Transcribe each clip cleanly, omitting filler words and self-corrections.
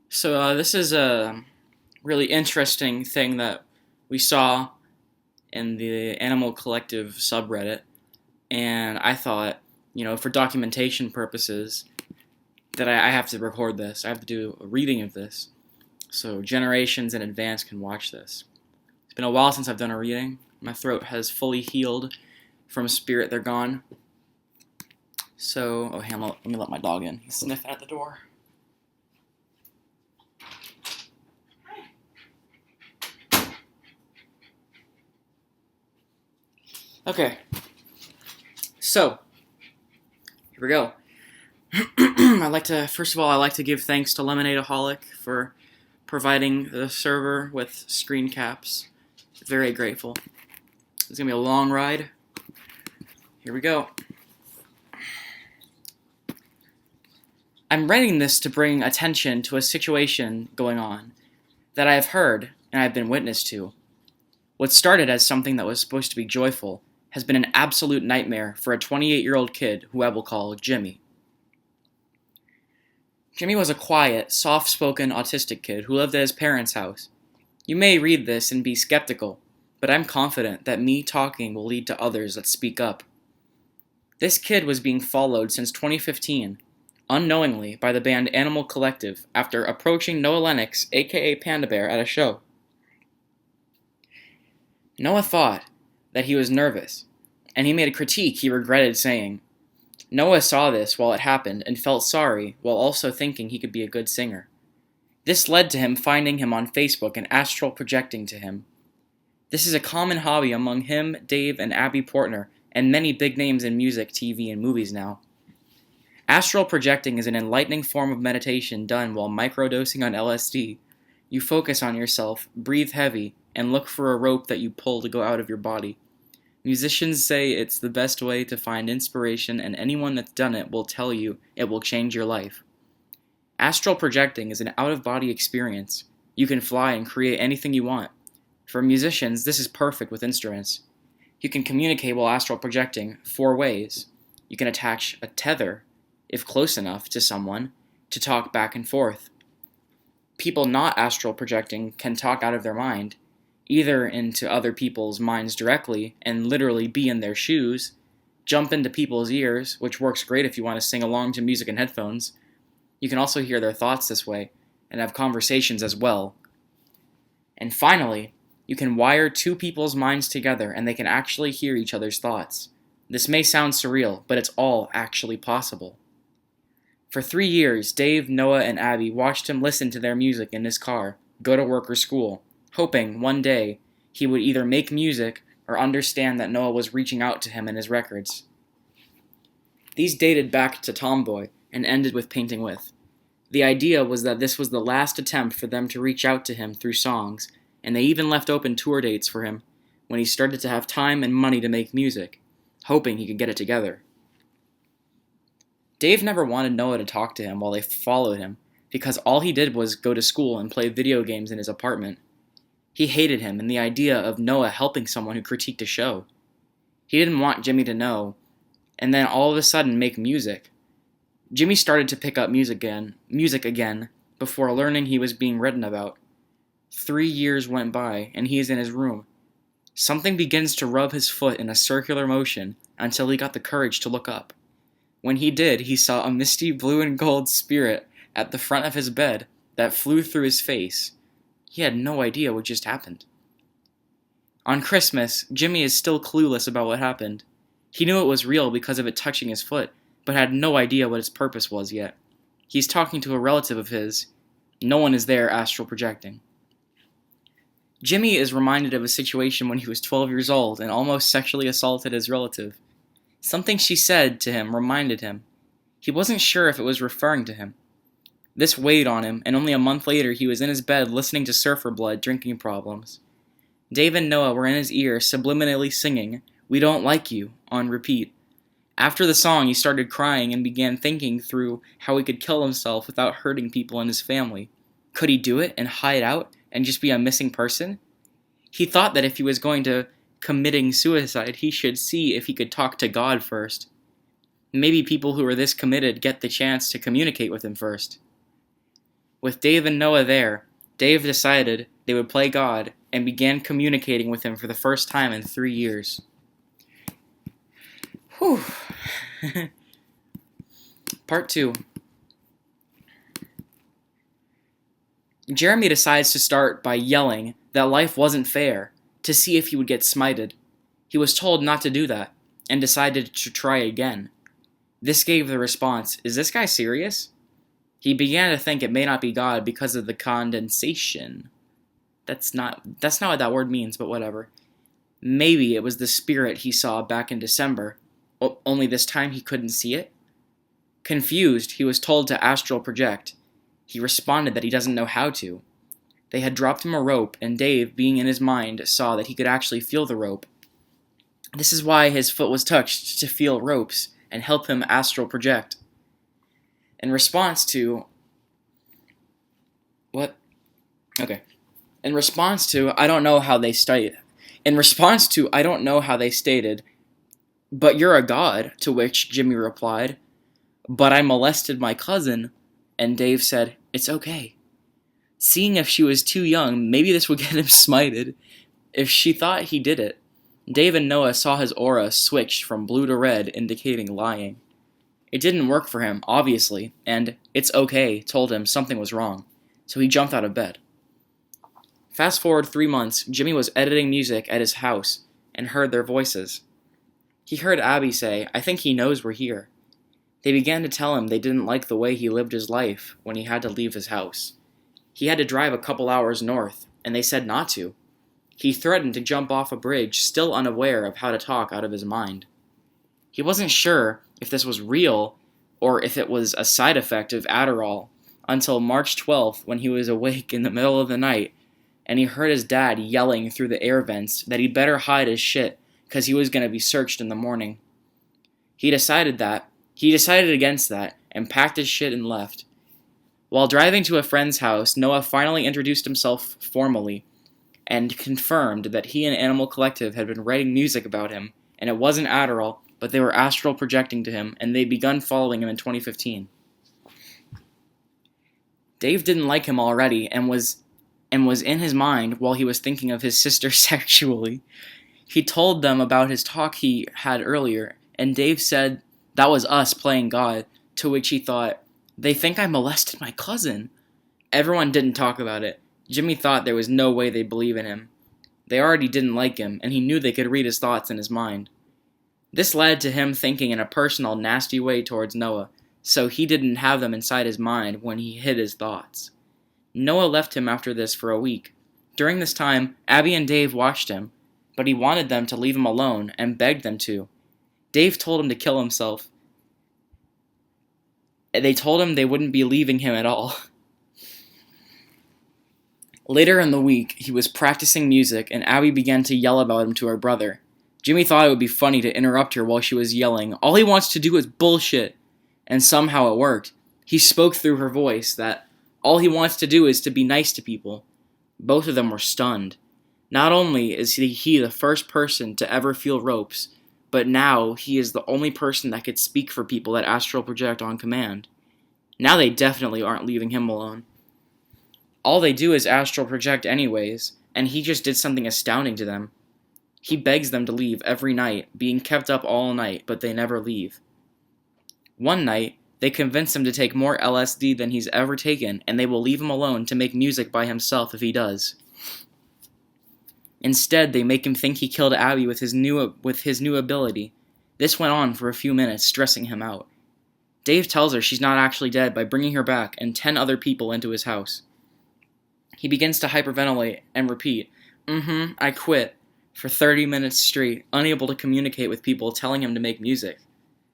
This is a really interesting thing that we saw in the Animal Collective subreddit, and I thought, for documentation purposes, that I have to record this. I have to do a reading of this, so generations in advance can watch this. It's been a while since I've done a reading. My throat has fully healed from spirit. They're gone. Let me let my dog in. He's sniffing at the door. Okay, so here we go. First of all, I like to give thanks to lemonadeaholic for providing the server with screen caps. Very grateful. It's gonna be a long ride. Here we go. I'm writing this to bring attention to a situation going on that I have heard and I've been witness to. What started as something that was supposed to be joyful has been an absolute nightmare for a 28-year-old kid who I will call Jimmy. Jimmy was a quiet, soft-spoken autistic kid who lived at his parents' house. You may read this and be skeptical, but I'm confident that me talking will lead to others that speak up. This kid was being followed since 2015, unknowingly by the band Animal Collective after approaching Noah Lennox, aka Panda Bear, at a show. Noah thought that he was nervous, and he made a critique he regretted saying. Noah saw this while it happened and felt sorry while also thinking he could be a good singer. This led to him finding him on Facebook and astral projecting to him. This is a common hobby among him, Dave, and Abby Portner, and many big names in music, TV, and movies now. Astral projecting is an enlightening form of meditation done while microdosing on LSD. You focus on yourself, breathe heavy, and look for a rope that you pull to go out of your body. Musicians say it's the best way to find inspiration, and anyone that's done it will tell you it will change your life. Astral projecting is an out-of-body experience. You can fly and create anything you want. For musicians, this is perfect with instruments. You can communicate while astral projecting 4 ways. You can attach a tether, if close enough to someone, to talk back and forth. People not astral projecting can talk out of their mind, either into other people's minds directly and literally be in their shoes, jump into people's ears, which works great if you want to sing along to music in headphones. You can also hear their thoughts this way, and have conversations as well. And finally, you can wire 2 people's minds together and they can actually hear each other's thoughts. This may sound surreal, but it's all actually possible. For 3 years, Dave, Noah, and Abby watched him listen to their music in his car, go to work or school, hoping one day he would either make music or understand that Noah was reaching out to him in his records. These dated back to Tomboy and ended with Painting With. The idea was that this was the last attempt for them to reach out to him through songs, and they even left open tour dates for him when he started to have time and money to make music, hoping he could get it together. Dave never wanted Noah to talk to him while they followed him, because all he did was go to school and play video games in his apartment. He hated him and the idea of Noah helping someone who critiqued a show. He didn't want Jimmy to know, and then all of a sudden make music. Jimmy started to pick up music again, before learning he was being written about. 3 years went by, and he is in his room. Something begins to rub his foot in a circular motion until he got the courage to look up. When he did, he saw a misty blue and gold spirit at the front of his bed that flew through his face. He had no idea what just happened. On Christmas, Jimmy is still clueless about what happened. He knew it was real because of it touching his foot, but had no idea what its purpose was yet. He's talking to a relative of his. No one is there astral projecting. Jimmy is reminded of a situation when he was 12 years old and almost sexually assaulted his relative. Something she said to him reminded him. He wasn't sure if it was referring to him. This weighed on him, and only a month later he was in his bed listening to Surfer Blood, Drinking Problems. Dave and Noah were in his ear subliminally singing, "We Don't Like You," on repeat. After the song, he started crying and began thinking through how he could kill himself without hurting people in his family. Could he do it and hide out and just be a missing person? He thought that if he was going to committing suicide, he should see if he could talk to God first. Maybe people who are this committed get the chance to communicate with him first. With Dave and Noah there, Dave decided they would play God and began communicating with him for the first time in 3 years. Whew. Part 2. Jeremy decides to start by yelling that life wasn't fair to see if he would get smited. He was told not to do that and decided to try again. This gave the response, "Is this guy serious?" He began to think it may not be God because of the condensation. That's not what that word means, but whatever. Maybe it was the spirit he saw back in December, only this time he couldn't see it. Confused, he was told to astral project. He responded that he doesn't know how to. They had dropped him a rope, and Dave, being in his mind, saw that he could actually feel the rope. This is why his foot was touched, to feel ropes and help him astral project. In response to, I don't know how they stated, "But you're a god," to which Jimmy replied, "But I molested my cousin," and Dave said, "It's okay." Seeing if she was too young, maybe this would get him smited. If she thought he did it, Dave and Noah saw his aura switch from blue to red, indicating lying. It didn't work for him, obviously, and "it's okay" told him something was wrong, so he jumped out of bed. Fast forward 3 months, Jimmy was editing music at his house and heard their voices. He heard Abby say, "I think he knows we're here." They began to tell him they didn't like the way he lived his life when he had to leave his house. He had to drive a couple hours north, and they said not to. He threatened to jump off a bridge, still unaware of how to talk out of his mind. He wasn't sure if this was real or if it was a side effect of Adderall until March 12th, when he was awake in the middle of the night and he heard his dad yelling through the air vents that he'd better hide his shit because he was going to be searched in the morning. He decided against that and packed his shit and left. While driving to a friend's house, Noah finally introduced himself formally and confirmed that he and Animal Collective had been writing music about him, and it wasn't Adderall, but they were astral projecting to him, and they'd begun following him in 2015. Dave didn't like him already and was in his mind while he was thinking of his sister sexually. He told them about his talk he had earlier, and Dave said that was us playing God, to which he thought, "They think I molested my cousin." Everyone didn't talk about it. Jimmy thought there was no way they'd believe in him. They already didn't like him, and he knew they could read his thoughts in his mind. This led to him thinking in a personal, nasty way towards Noah, so he didn't have them inside his mind when he hid his thoughts. Noah left him after this for a week. During this time, Abby and Dave watched him, but he wanted them to leave him alone and begged them to. Dave told him to kill himself. They told him they wouldn't be leaving him at all. Later in the week, he was practicing music, and Abby began to yell about him to her brother. Jimmy thought it would be funny to interrupt her while she was yelling, "All he wants to do is bullshit." And somehow it worked. He spoke through her voice that all he wants to do is to be nice to people. Both of them were stunned. Not only is he the first person to ever feel ropes, but now he is the only person that could speak for people that astral project on command. Now they definitely aren't leaving him alone. All they do is astral project anyways, and he just did something astounding to them. He begs them to leave every night, being kept up all night, but they never leave. One night, they convince him to take more LSD than he's ever taken, and they will leave him alone to make music by himself if he does. Instead, they make him think he killed Abby with his new ability. This went on for a few minutes, stressing him out. Dave tells her she's not actually dead by bringing her back and 10 other people into his house. He begins to hyperventilate and repeat, I quit, for 30 minutes straight, unable to communicate with people telling him to make music.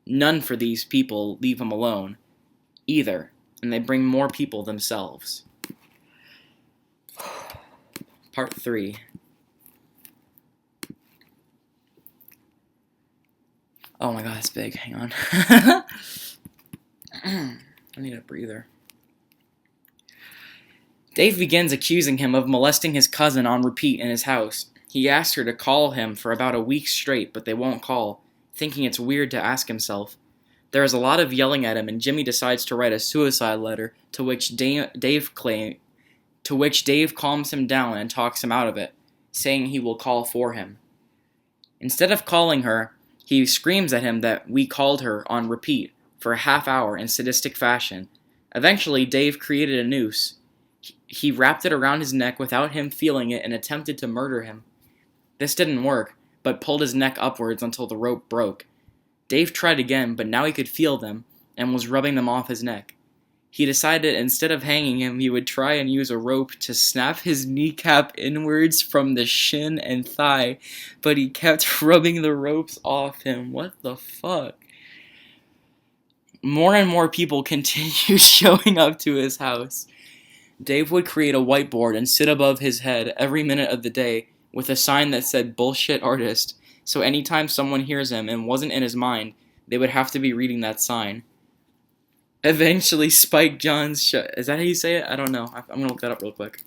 None for these people leave him alone, either, and they bring more people themselves. Part 3. Oh my god, it's big. Hang on. I need a breather. Dave begins accusing him of molesting his cousin on repeat in his house. He asks her to call him for about a week straight, but they won't call, thinking it's weird to ask himself. There is a lot of yelling at him, and Jimmy decides to write a suicide letter to which Dave calms him down and talks him out of it, saying he will call for him. Instead of calling her, he screams at him that we called her on repeat for a half hour in sadistic fashion. Eventually, Dave created a noose. He wrapped it around his neck without him feeling it and attempted to murder him. This didn't work, but pulled his neck upwards until the rope broke. Dave tried again, but now he could feel them and was rubbing them off his neck. He decided instead of hanging him, he would try and use a rope to snap his kneecap inwards from the shin and thigh, but he kept rubbing the ropes off him. What the fuck? More and more people continued showing up to his house. Dave would create a whiteboard and sit above his head every minute of the day with a sign that said "Bullshit Artist," so anytime someone hears him and wasn't in his mind, they would have to be reading that sign. Eventually, Spike Jonze is that how you say it? I don't know. I'm gonna look that up real quick.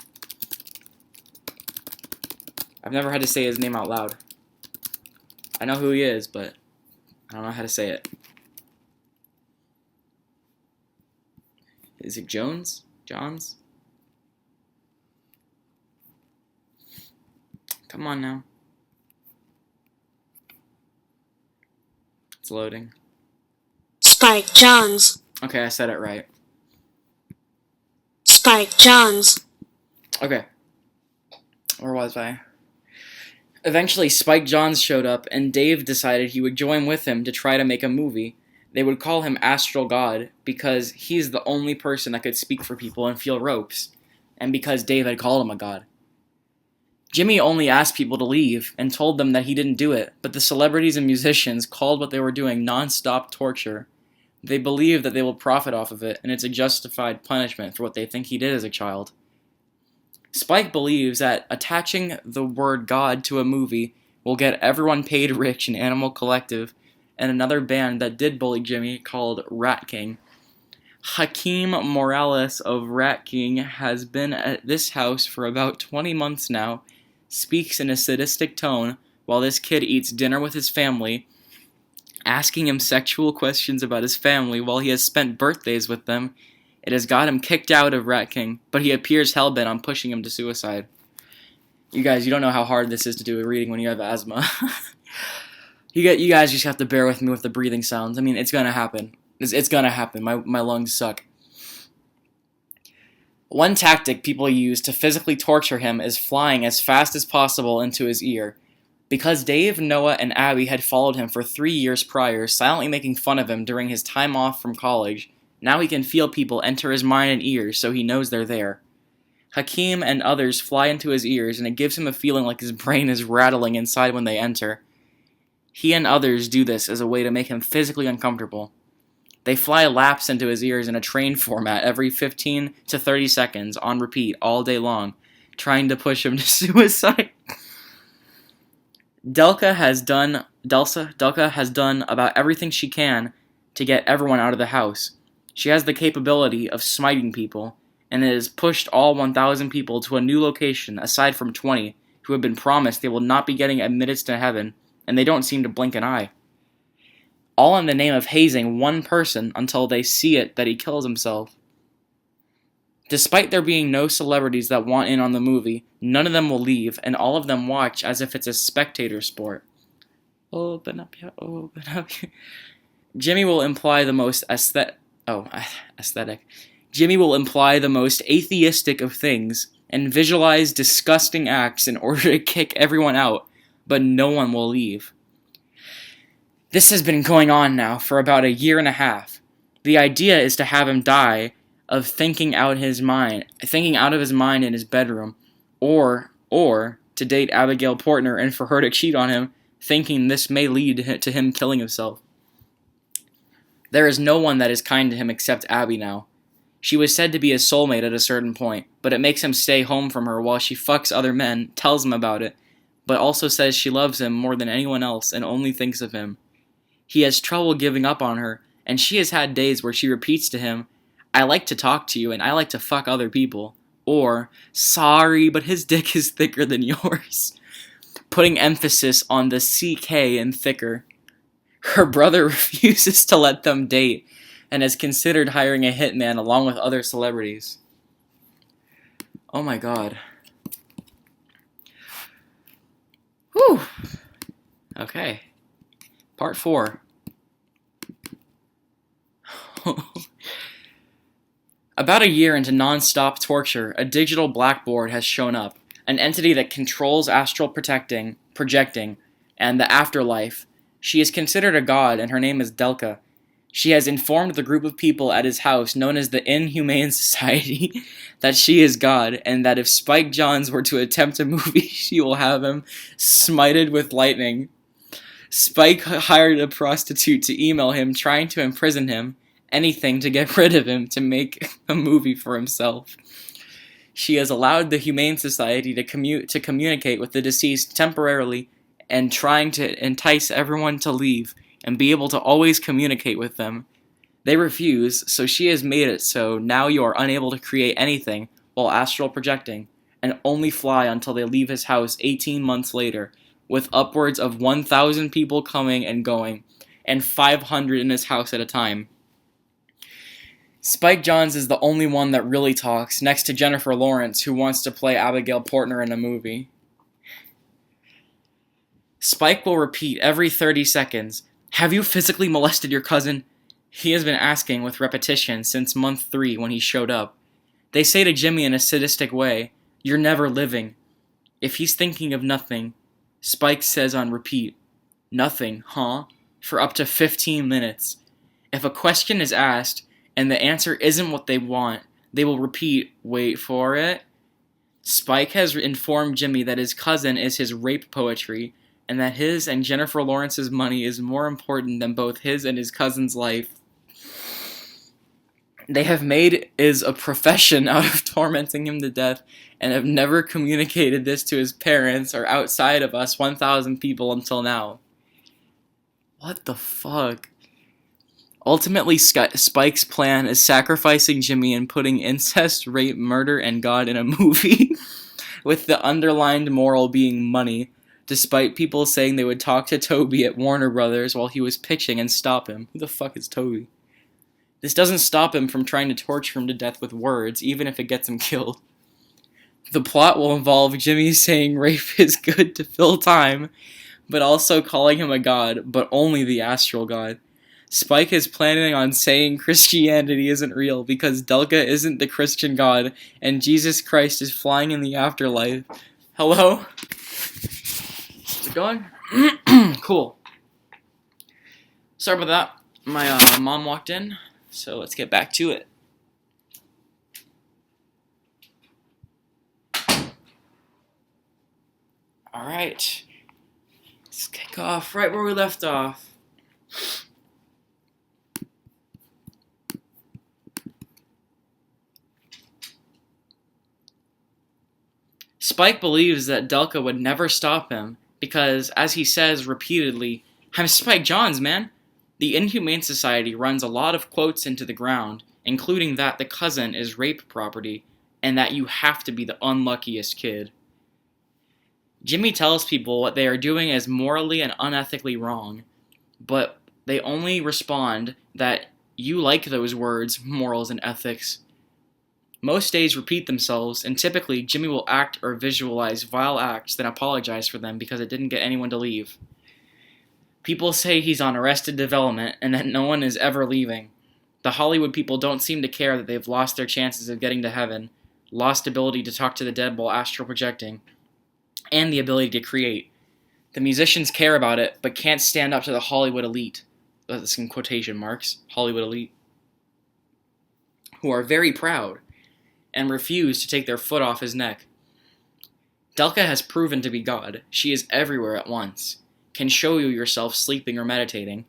I've never had to say his name out loud. I know who he is, but I don't know how to say it. Is it Jones? Johns? Come on now. It's loading. Spike Jonze. Okay, I said it right. Spike Jonze. Okay. Where was I? Eventually, Spike Jonze showed up, and Dave decided he would join with him to try to make a movie. They would call him Astral God because he's the only person that could speak for people and feel ropes, and because Dave had called him a god. Jimmy only asked people to leave and told them that he didn't do it, but the celebrities and musicians called what they were doing non-stop torture. They believe that they will profit off of it, and it's a justified punishment for what they think he did as a child. Spike believes that attaching the word God to a movie will get everyone paid rich in Animal Collective and another band that did bully Jimmy called Rat King. Hakeem Morales of Rat King has been at this house for about 20 months now, speaks in a sadistic tone while this kid eats dinner with his family, asking him sexual questions about his family while he has spent birthdays with them. It has got him kicked out of Rat King, but he appears hellbent on pushing him to suicide. You guys, you don't know how hard this is to do a reading when you have asthma. You guys just have to bear with me with the breathing sounds. I mean, it's gonna happen. It's gonna happen. My lungs suck. One tactic people use to physically torture him is flying as fast as possible into his ear. Because Dave, Noah, and Abby had followed him for 3 years prior, silently making fun of him during his time off from college, now he can feel people enter his mind and ears so he knows they're there. Hakeem and others fly into his ears, and it gives him a feeling like his brain is rattling inside when they enter. He and others do this as a way to make him physically uncomfortable. They fly laps into his ears in a train format every 15 to 30 seconds on repeat all day long, trying to push him to suicide. Delka has done about everything she can to get everyone out of the house. She has the capability of smiting people, and it has pushed all 1,000 people to a new location aside from 20 who have been promised they will not be getting admitted to heaven, and they don't seem to blink an eye. All in the name of hazing one person until they see it that he kills himself. Despite there being no celebrities that want in on the movie, none of them will leave, and all of them watch as if it's a spectator sport. Open up, yeah, open up. Jimmy will imply the most aesthetic. Jimmy will imply the most atheistic of things and visualize disgusting acts in order to kick everyone out, but no one will leave. This has been going on now for about a year and a half. The idea is to have him die of thinking out of his mind in his bedroom, or to date Abigail Portner and for her to cheat on him, thinking this may lead to him killing himself. There is no one that is kind to him except Abby now. She was said to be his soulmate at a certain point, but it makes him stay home from her while she fucks other men, tells him about it, but also says she loves him more than anyone else and only thinks of him. He has trouble giving up on her, and she has had days where she repeats to him, "I like to talk to you and I like to fuck other people," or, "Sorry, but his dick is thicker than yours," putting emphasis on the CK and thicker. Her brother refuses to let them date and has considered hiring a hitman along with other celebrities. Oh my god. Whew. Okay. Part 4. About a year into non-stop torture, a digital blackboard has shown up, an entity that controls astral projecting, and the afterlife. She is considered a god, and her name is Dela. She has informed the group of people at his house, known as the Inhumane Society, that she is God, and that if Spike Jonze were to attempt a movie, she will have him smited with lightning. Spike hired a prostitute to email him, trying to imprison him, anything to get rid of him, to make a movie for himself. She has allowed the Humane Society to communicate with the deceased temporarily, and trying to entice everyone to leave and be able to always communicate with them. They refuse, so she has made it so now you are unable to create anything while astral projecting, and only fly until they leave his house 18 months later, with upwards of 1,000 people coming and going, and 500 in his house at a time. Spike Jonze is the only one that really talks, next to Jennifer Lawrence, who wants to play Abigail Portner in a movie. Spike will repeat every 30 seconds, "Have you physically molested your cousin?" He has been asking with repetition since month 3 when he showed up. They say to Jimmy in a sadistic way, "You're never living." If he's thinking of nothing, Spike says on repeat, "Nothing, huh?" for up to 15 minutes. If a question is asked and the answer isn't what they want, they will repeat, "Wait for it." Spike has informed Jimmy that his cousin is his rape poetry, and that his and Jennifer Lawrence's money is more important than both his and his cousin's life. They have made it a profession out of tormenting him to death, and have never communicated this to his parents or outside of us 1,000 people until now. What the fuck? Ultimately, Spike's plan is sacrificing Jimmy and putting incest, rape, murder, and God in a movie, with the underlined moral being money, despite people saying they would talk to Toby at Warner Brothers while he was pitching and stop him. Who the fuck is Toby? This doesn't stop him from trying to torture him to death with words, even if it gets him killed. The plot will involve Jimmy saying rape is good to fill time, but also calling him a god, but only the astral god. Spike is planning on saying Christianity isn't real because Dela isn't the Christian god, and Jesus Christ is flying in the afterlife. Hello? Is it going? Cool. Sorry about that. My mom walked in, so let's get back to it. Alright. Let's kick off right where we left off. Spike believes that Dela would never stop him because, as he says repeatedly, "I'm Spike Jonze, man." The Inhumane Society runs a lot of quotes into the ground, including that the cousin is rape property, and that you have to be the unluckiest kid. Jimmy tells people what they are doing is morally and unethically wrong, but they only respond that you like those words, morals and ethics. Most days repeat themselves, and typically Jimmy will act or visualize vile acts, then apologize for them because it didn't get anyone to leave. People say he's on Arrested Development and that no one is ever leaving. The Hollywood people don't seem to care that they've lost their chances of getting to heaven, lost ability to talk to the dead while astral projecting, and the ability to create. The musicians care about it, but can't stand up to the Hollywood elite. That's in quotation marks, Hollywood elite. Who are very proud and refuse to take their foot off his neck. Dela has proven to be God. She is everywhere at once, can show you yourself sleeping or meditating,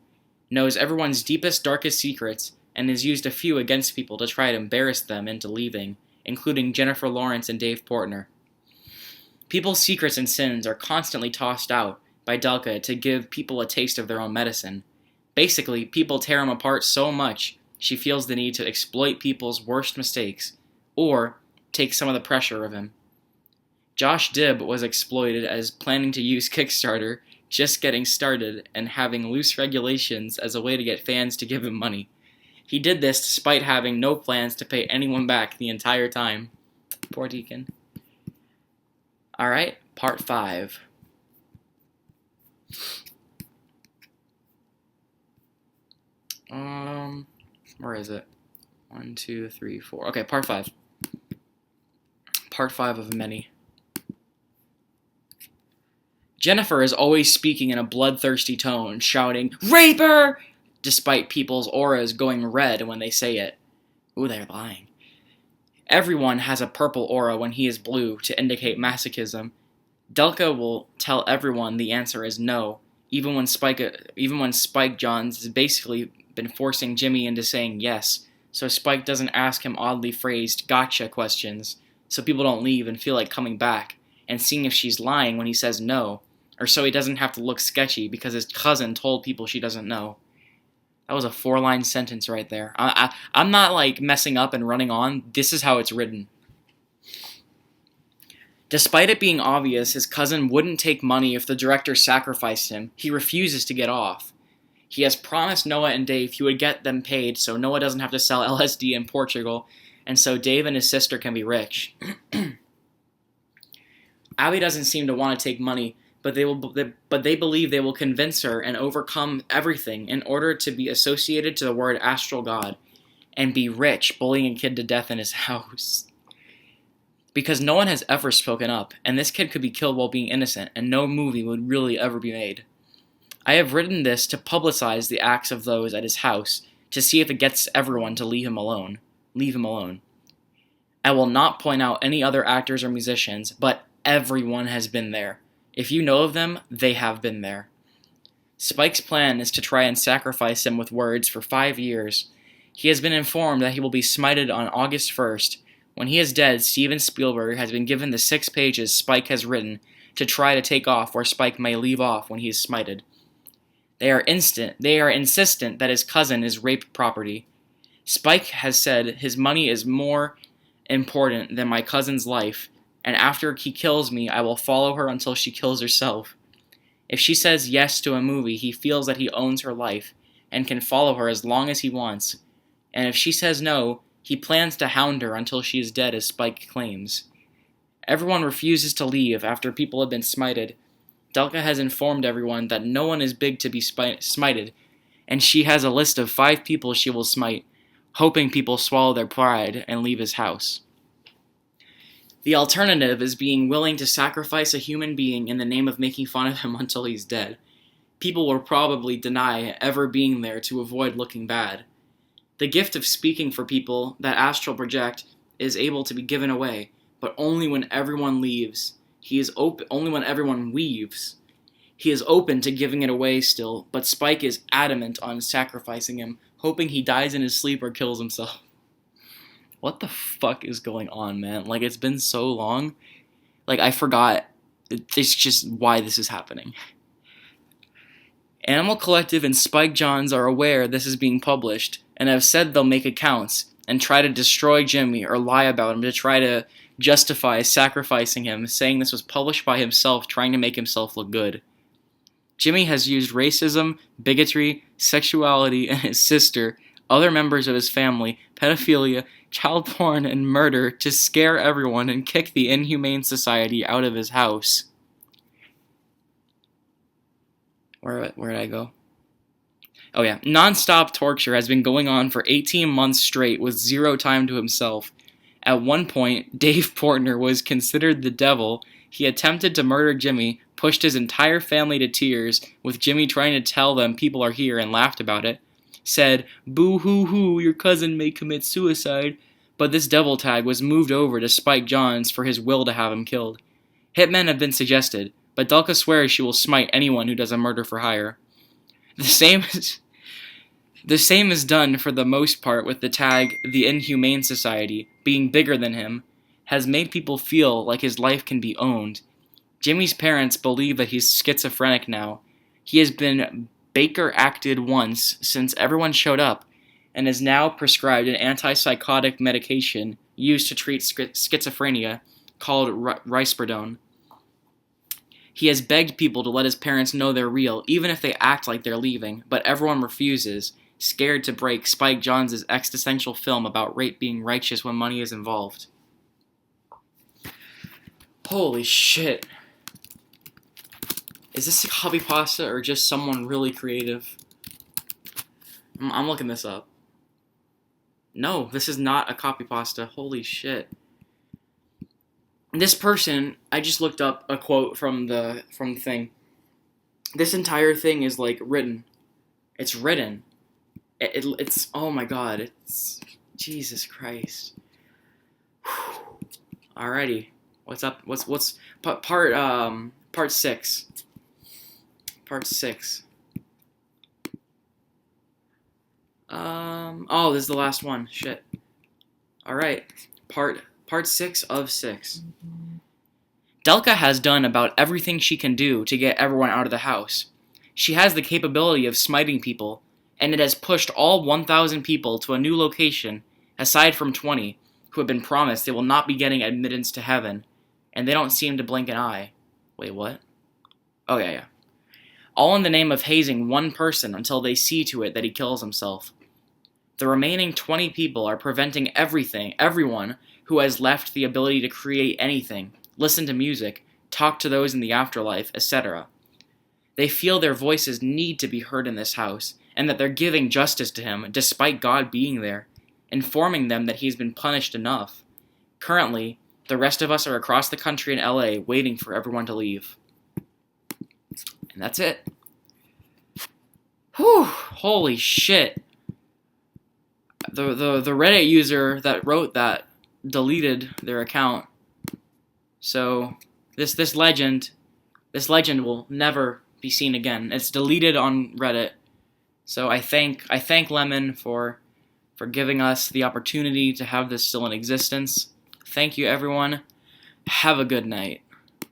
knows everyone's deepest, darkest secrets, and has used a few against people to try to embarrass them into leaving, including Jennifer Lawrence and Dave Portner. People's secrets and sins are constantly tossed out by Dela to give people a taste of their own medicine. Basically, people tear him apart so much, she feels the need to exploit people's worst mistakes, or take some of the pressure of him. Josh Dibb was exploited as planning to use Kickstarter just getting started and having loose regulations as a way to get fans to give him money. He did this despite having no plans to pay anyone back the entire time. Poor Deacon. Alright, part 5. Where is it? 1, 2, 3, 4. Okay, part 5. Part 5 of many. Jennifer is always speaking in a bloodthirsty tone, shouting, "Raper!" despite people's auras going red when they say it. Ooh, they're lying. Everyone has a purple aura when he is blue to indicate masochism. Delka will tell everyone the answer is no, even when Spike Jonze has basically been forcing Jimmy into saying yes, so Spike doesn't ask him oddly phrased gotcha questions, so people don't leave and feel like coming back, and seeing if she's lying when he says no, or so he doesn't have to look sketchy because his cousin told people she doesn't know. That was a 4-line sentence right there. I'm not like messing up and running on. This is how it's written. Despite it being obvious his cousin wouldn't take money if the director sacrificed him, he refuses to get off. He has promised Noah and Dave he would get them paid so Noah doesn't have to sell LSD in Portugal, and so Dave and his sister can be rich. Abby doesn't seem to want to take money, but they believe they will convince her and overcome everything in order to be associated to the word astral god and be rich, bullying a kid to death in his house. Because no one has ever spoken up, and this kid could be killed while being innocent, and no movie would really ever be made. I have written this to publicize the acts of those at his house, to see if it gets everyone to leave him alone. I will not point out any other actors or musicians, but everyone has been there. If you know of them, they have been there. Spike's plan is to try and sacrifice him with words for 5 years. He has been informed that he will be smited on August 1st. When he is dead, Steven Spielberg has been given the 6 pages Spike has written to try to take off where Spike may leave off when he is smited. They are insistent that his cousin is rape property. Spike has said his money is more important than my cousin's life, and after he kills me, I will follow her until she kills herself. If she says yes to a movie, he feels that he owns her life and can follow her as long as he wants, and if she says no, he plans to hound her until she is dead, as Spike claims. Everyone refuses to leave after people have been smited. Delka has informed everyone that no one is big to be smited, and she has a list of 5 people she will smite, hoping people swallow their pride and leave his house. The alternative is being willing to sacrifice a human being in the name of making fun of him until he's dead. People will probably deny ever being there to avoid looking bad. The gift of speaking for people that astral project is able to be given away, but only when everyone leaves. Only when everyone leaves. He is open to giving it away still, but Spike is adamant on sacrificing him, hoping he dies in his sleep or kills himself. What the fuck is going on, man? Like, it's been so long. Like, I forgot. It's just why this is happening. Animal Collective and Spike Jonze are aware this is being published, and have said they'll make accounts and try to destroy Jimmy or lie about him to try to justify sacrificing him, saying this was published by himself trying to make himself look good. Jimmy has used racism, bigotry, sexuality, and his sister, other members of his family, pedophilia, child porn, and murder to scare everyone and kick the inhumane society out of his house. Where did I go? Oh yeah, non-stop torture has been going on for 18 months straight with zero time to himself. At one point, Dave Portner was considered the devil. He attempted to murder Jimmy, pushed his entire family to tears, with Jimmy trying to tell them people are here and laughed about it. Said, "Boo-hoo-hoo, your cousin may commit suicide," but this devil tag was moved over to Spike Jonze for his will to have him killed. Hitmen have been suggested, but Delka swears she will smite anyone who does a murder for hire. The same is done for the most part with the tag The Inhumane Society, being bigger than him, has made people feel like his life can be owned. Jimmy's parents believe that he's schizophrenic now. He has been Baker-acted once since everyone showed up, and is now prescribed an antipsychotic medication used to treat schizophrenia called risperidone. He has begged people to let his parents know they're real, even if they act like they're leaving, but everyone refuses, scared to break Spike Jonze's existential film about rape being righteous when money is involved. Holy shit. Is this a copy pasta or just someone really creative? I'm looking this up. No, this is not a copy pasta. Holy shit. This person, I just looked up a quote from the thing. This entire thing is like written. It's written. It's oh my god. It's Jesus Christ. Whew. Alrighty. What's up? What's part 6. Part 6. Oh, this is the last one. Shit. Alright. Part 6 of 6. Delka has done about everything she can do to get everyone out of the house. She has the capability of smiting people, and it has pushed all 1,000 people to a new location, aside from 20, who have been promised they will not be getting admittance to heaven, and they don't seem to blink an eye. Wait, what? Oh, yeah. All in the name of hazing one person until they see to it that he kills himself. The remaining 20 people are preventing everyone who has left the ability to create anything, listen to music, talk to those in the afterlife, etc. They feel their voices need to be heard in this house, and that they're giving justice to him despite God being there, informing them that he's been punished enough. Currently, the rest of us are across the country in LA waiting for everyone to leave. And that's it. Whew, holy shit. The Reddit user that wrote that deleted their account. So this legend will never be seen again. It's deleted on Reddit. So I thank Lemon for giving us the opportunity to have this still in existence. Thank you, everyone. Have a good night.